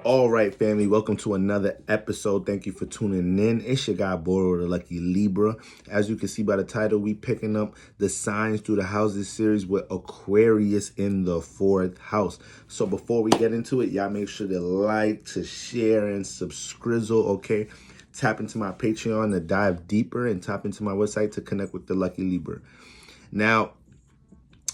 All right, family, welcome to another episode. Thank you for tuning in. It's your guy, Boro, the Lucky Libra. As you can see by the title, we picking up the signs through the houses series with Aquarius in the 4th house. So before we get into it, y'all make sure to like, to share, and subscribe, okay? Tap into my Patreon to dive deeper and tap into my website to connect with the Lucky Libra. Now,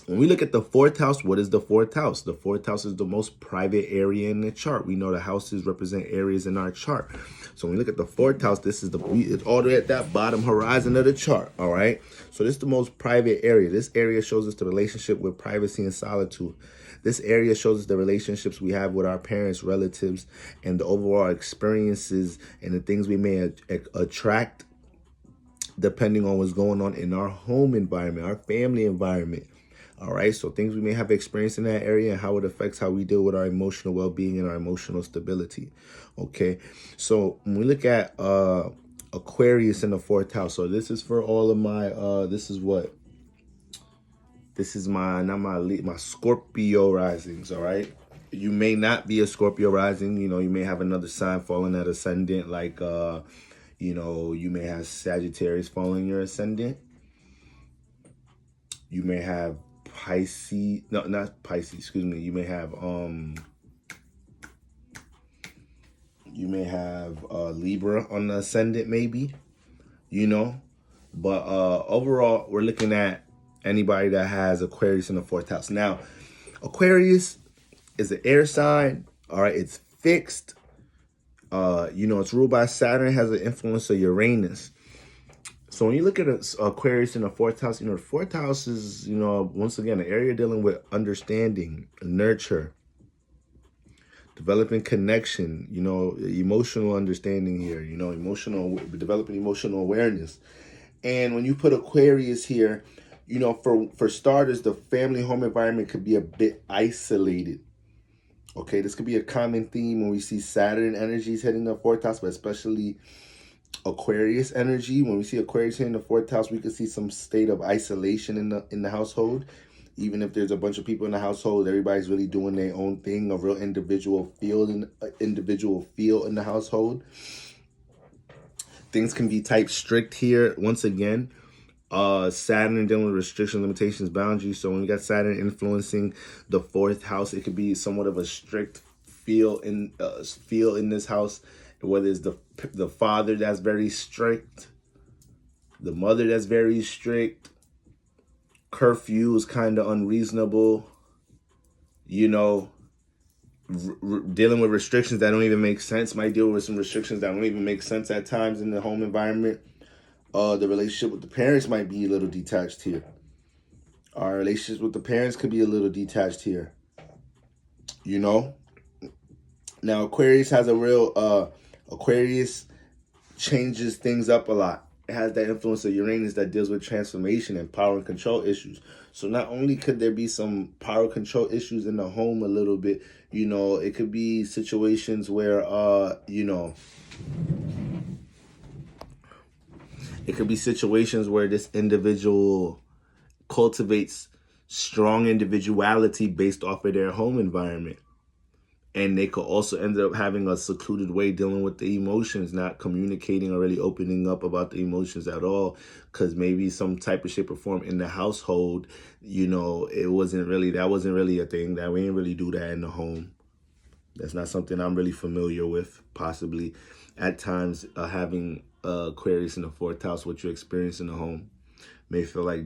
when we look at the 4th house, what is the 4th house? The 4th house is the most private area in the chart. We know the houses represent areas in our chart. So when we look at the 4th house, this is it's all the way at that bottom horizon of the chart, all right? So this is the most private area. This area shows us the relationship with privacy and solitude. This area shows us the relationships we have with our parents, relatives, and the overall experiences and the things we may attract depending on what's going on in our home environment, our family environment. All right, so things we may have experienced in that area and how it affects how we deal with our emotional well-being and our emotional stability. Okay, so when we look at Aquarius in the 4th house, so this is for all of my this is my Scorpio risings. All right, you may not be a Scorpio rising. You know, you may have another sign falling at ascendant, like you may have Sagittarius falling your ascendant. You may have Pisces, no, not Pisces, excuse me. You may have Libra on the ascendant, maybe, but overall, we're looking at anybody that has Aquarius in the 4th house. Now, Aquarius is an air sign. All right, it's fixed. It's ruled by Saturn, has an influence of Uranus. So when you look at Aquarius in the 4th house, the 4th house is, once again, an area dealing with understanding, nurture, developing connection, emotional understanding here, developing emotional awareness. And when you put Aquarius here, for starters, the family home environment could be a bit isolated. Okay, this could be a common theme when we see Saturn energies hitting the 4th house, but especially Aquarius energy. When we see Aquarius in the 4th house, we could see some state of isolation in the household. Even if there's a bunch of people in the household, everybody's really doing their own thing, a real individual feel in the household. Things can be type strict here. Once again, Saturn dealing with restrictions, limitations, boundaries. So when we got Saturn influencing the 4th house, it could be somewhat of a strict feel in this house. Whether it's the father that's very strict, the mother that's very strict, curfew is kind of unreasonable, dealing with restrictions that don't even make sense, might deal with some restrictions that don't even make sense at times in the home environment. The relationship with the parents might be a little detached here. Our relationships with the parents could be a little detached here. Now Aquarius has a real Aquarius changes things up a lot. It has that influence of Uranus that deals with transformation and power and control issues. So not only could there be some power control issues in the home a little bit, it could be situations where, it could be situations where this individual cultivates strong individuality based off of their home environment. And they could also end up having a secluded way dealing with the emotions, not communicating or really opening up about the emotions at all. Because maybe some type of shape or form in the household, that wasn't really a thing. That we didn't really do that in the home. That's not something I'm really familiar with. Possibly at times having Aquarius in the 4th house, what you experience in the home may feel like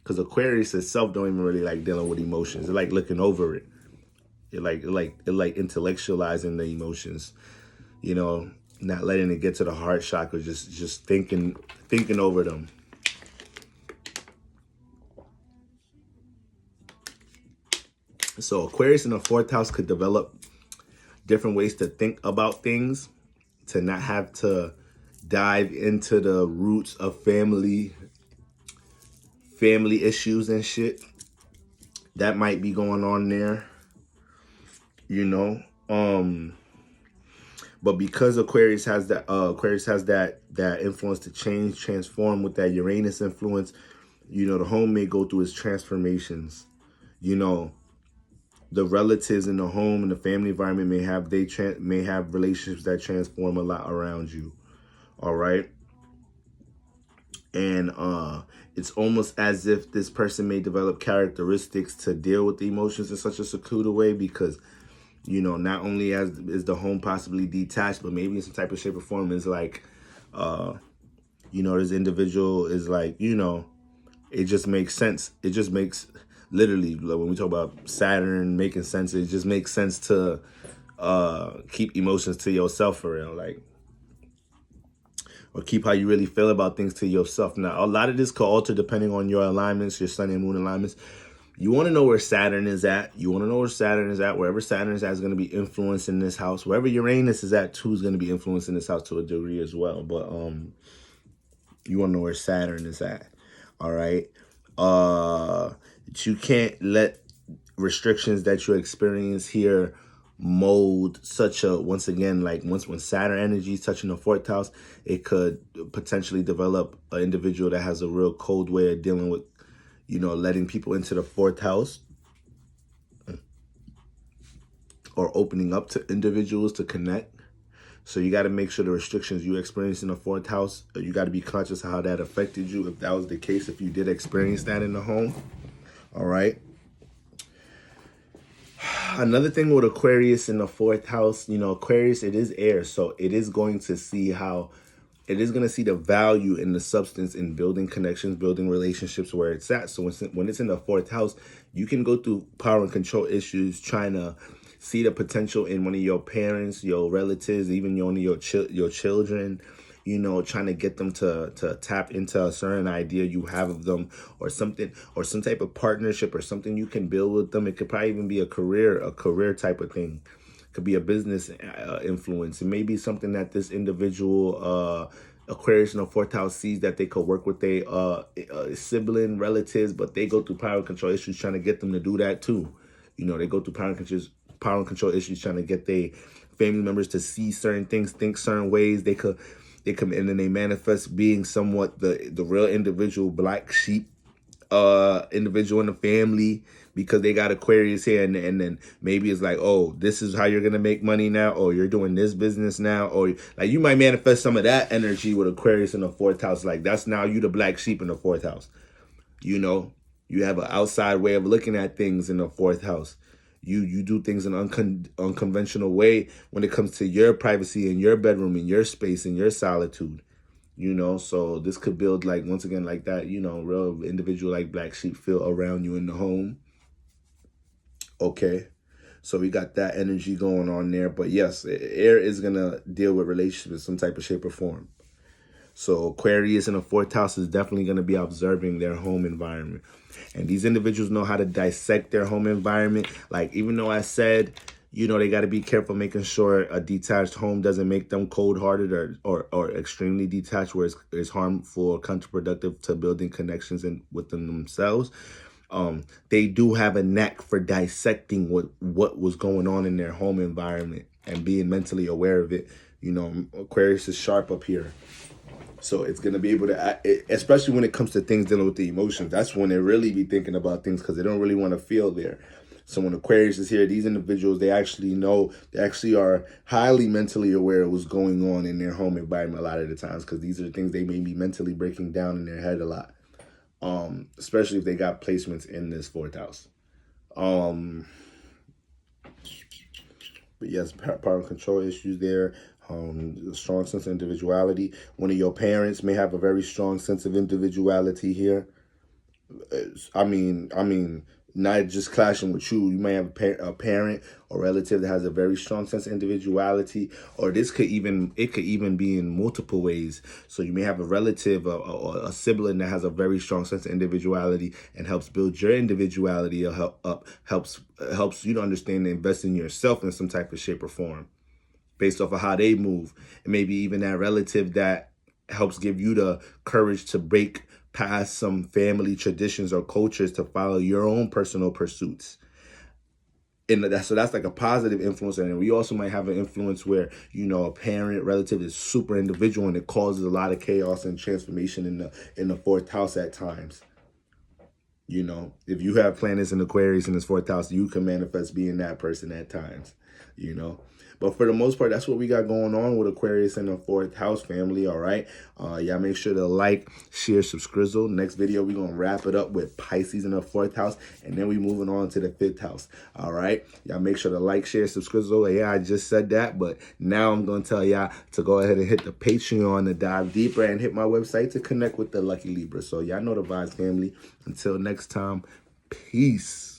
because Aquarius itself don't even really like dealing with emotions. It's like looking over it. It like intellectualizing the emotions, not letting it get to the heart chakra, just thinking over them. So Aquarius in the 4th house could develop different ways to think about things, to not have to dive into the roots of family issues and shit that might be going on there, but because Aquarius has that influence to change, transform with that Uranus influence, the home may go through its transformations, the relatives in the home and the family environment may have relationships that transform a lot around you. All right. And it's almost as if this person may develop characteristics to deal with the emotions in such a secluded way, because, you know, not only is the home possibly detached, but maybe in some type of shape or form is like, you know, this individual is like, you know, it just makes sense. It just makes, literally, like when we talk about Saturn making sense, it just makes sense to keep emotions to yourself for real, like, or keep how you really feel about things to yourself. Now, a lot of this could alter depending on your alignments, your sun and moon alignments. You want to know where Saturn is at. You want to know where Saturn is at. Wherever Saturn is at is going to be influencing this house. Wherever Uranus is at, too, is going to be influencing this house to a degree as well. But you want to know where Saturn is at. All right. You can't let restrictions that you experience here mold such a, once again, like when Saturn energy is touching the fourth house, it could potentially develop an individual that has a real cold way of dealing with, you know, letting people into the fourth house, or opening up to individuals to connect. So you got to make sure the restrictions you experience in the fourth house, you got to be conscious of how that affected you, if that was the case, if you did experience that in the home. All right. Another thing with Aquarius in the fourth house, you know, Aquarius, it is air. So it is going to see how, it is going to see the value in the substance in building connections, building relationships where it's at. So when it's in the fourth house, you can go through power and control issues, trying to see the potential in one of your parents, your relatives, even one of your children, you know, trying to get them to tap into a certain idea you have of them, or something, or some type of partnership or something you can build with them. It could probably even be a career type of thing. It could be a business influence. It may be something that this individual Aquarius in the fourth house sees that they could work with their sibling, relatives, but they go through power and control issues trying to get them to do that too. You know, they go through power and control issues trying to get their family members to see certain things, think certain ways. They come in and they manifest being somewhat the real individual black sheep individual in the family, because they got Aquarius here, and then maybe it's like, oh, this is how you're gonna make money now, or you're doing this business now, or like you might manifest some of that energy with Aquarius in the fourth house. Like that's now you the black sheep in the fourth house. You know, you have an outside way of looking at things in the fourth house. You do things in an unconventional way when it comes to your privacy in your bedroom, in your space, in your solitude. You know, so this could build, like, once again, like that, you know, real individual like black sheep feel around you in the home. Okay. So we got that energy going on there. But yes, air is going to deal with relationships in some type of shape or form. So Aquarius in the fourth house is definitely going to be observing their home environment. And these individuals know how to dissect their home environment. Like, even though I said, you know, they got to be careful making sure a detached home doesn't make them cold-hearted or extremely detached, where it's harmful or counterproductive to building connections within themselves. They do have a knack for dissecting what was going on in their home environment and being mentally aware of it. You know, Aquarius is sharp up here. So it's going to be able to, especially when it comes to things dealing with the emotions, that's when they really be thinking about things, because they don't really want to feel there. So when Aquarius is here, these individuals, they actually are highly mentally aware of what's going on in their home environment a lot of the times, because these are the things they may be mentally breaking down in their head a lot, especially if they got placements in this fourth house. But yes, power and control issues there. A strong sense of individuality. One of your parents may have a very strong sense of individuality here. I mean, not just clashing with you. You may have a parent or relative that has a very strong sense of individuality, or it could even be in multiple ways. So you may have a relative or a sibling that has a very strong sense of individuality and helps build your individuality, or helps you to understand and invest in yourself in some type of shape or form, based off of how they move. And maybe even that relative that helps give you the courage to break past some family traditions or cultures to follow your own personal pursuits. And so that's like a positive influence. And we also might have an influence where, you know, a parent, relative is super individual, and it causes a lot of chaos and transformation in the fourth house at times. You know, if you have planets in Aquarius in this fourth house, you can manifest being that person at times, you know. But for the most part, that's what we got going on with Aquarius in the fourth house, family. All right. Y'all make sure to like, share, subscribe. Next video, we're going to wrap it up with Pisces in the fourth house. And then we moving on to the fifth house. All right. Y'all make sure to like, share, subscribe. Yeah, I just said that. But now I'm going to tell y'all to go ahead and hit the Patreon to dive deeper and hit my website to connect with the Lucky Libra. So y'all know the vibes, family. Until next time, peace.